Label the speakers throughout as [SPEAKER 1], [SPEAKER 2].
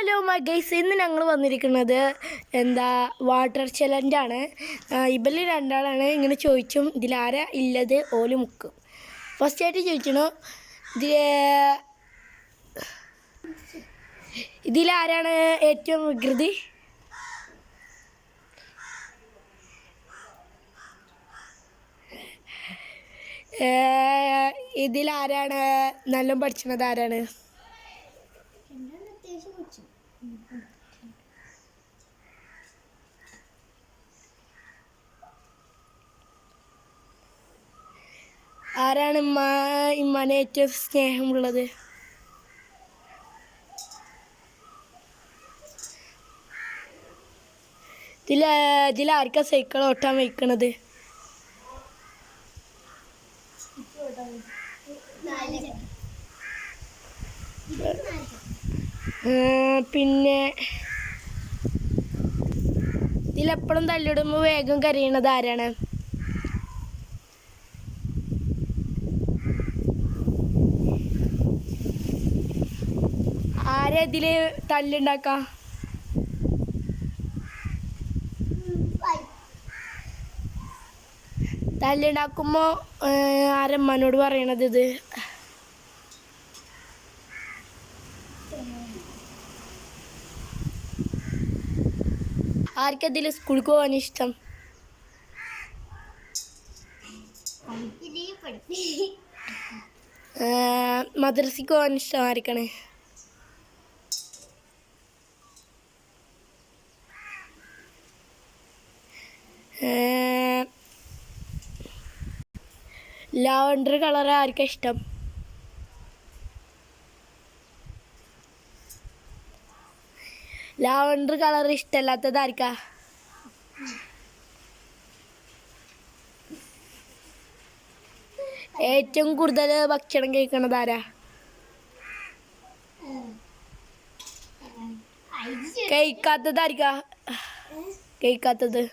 [SPEAKER 1] Hello guys, ഇന്ന് ഞങ്ങൾ വന്നിരിക്കുന്നത് വാട്ടർ ചലഞ്ചാണ്. ഇവരിൽ രണ്ടാളാണ് ഇങ്ങനെ ചോദിച്ചും ഇതിലാരാ ഇല്ലത് ഓല് മുക്കും. ഫസ്റ്റായിട്ട് ചോദിക്കണു ഇതിലാരാണ് ഏറ്റവും വികൃതി? ഇതിലാരാണ് നല്ല പഠിച്ചത്? ആരാണ്? ആരാണ് ഇമ്മാനെ ഏറ്റവും സ്നേഹമുള്ളത്? ഇതിലാർക്കാ സൈക്കിൾ ഓട്ടാൻ വയ്ക്കണത്? പിന്നെ ഇതിലെപ്പോഴും തല്ലിടുമ്പോൾ വേഗം കരയണത് ആരാണ്? ആരാ ഇതില് തല്ലുണ്ടാക്ക? തല്ലുണ്ടാക്കുമ്പോ ആരമ്മനോട് പറയണത്? ഇത് ആർക്കതിൽ സ്കൂളിൽ പോകാൻ ഇഷ്ടം? മദ്രസയ്ക്ക് പോകാൻ ഇഷ്ടം ആർക്കാണ്? ലാവണ്ടർ കളർ ആർക്കാ ഇഷ്ടം? ലാവണ്ടർ കളർ ഇഷ്ടമല്ലാത്തത് ആർക്കാ? ഏറ്റവും കൂടുതൽ ഭക്ഷണം കഴിക്കണത് ആരാ? കഴിക്കാത്തത് ആർക്കാ? കഴിക്കാത്തത്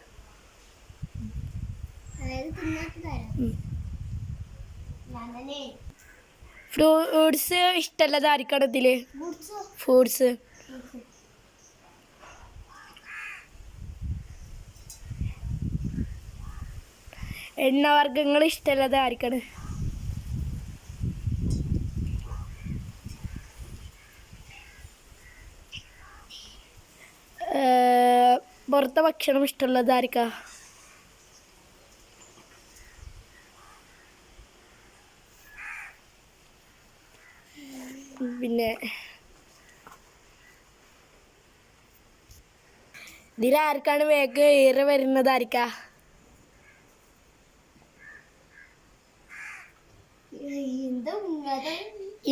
[SPEAKER 1] ഫ്രൂട്ട്സ് ഇഷ്ടമല്ലാതെ ആർക്കാണ് ഇതില്? ഫ്രൂട്ട്സ് എണ്ണവർഗ്ഗങ്ങൾ ഇഷ്ടമല്ലാതെ ആർക്കാണ്? പുറത്തെ ഭക്ഷണം ഇഷ്ടമുള്ളത് ആർക്കാ? പിന്നെ ഇതിലാർക്കാണ് വേഗം ഏറെ വരുന്നത് ആർക്കാ?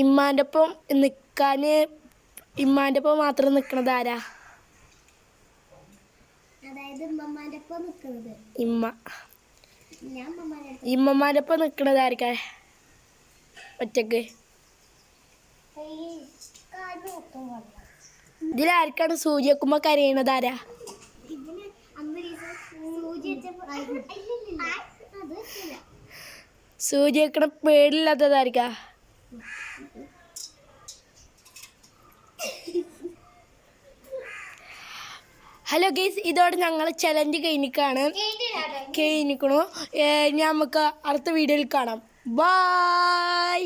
[SPEAKER 1] ഇമ്മാൻ്റെ ഒപ്പം നിൽക്കാൻ ഇമ്മാൻ്റെ ഒപ്പം മാത്രം നിൽക്കണത് ആരാ? ഇമ്മമാൻ്റെ ഒപ്പം നിൽക്കണത് ആർക്കാ? ഒറ്റക്ക്. ഇതിലാർക്കാണ് സൂചി വെക്കുമ്പോ കരയണത് ആരാ? സൂചി വെക്കണ പേടില്ലാത്തത് ആർക്കാ? ഹലോ ഗൈസ്, ഇതോടെ ഞങ്ങൾ ചലഞ്ച് കഴിഞ്ഞിരിക്കണു. നമുക്ക് അടുത്ത വീഡിയോയിൽ കാണാം. ബൈ.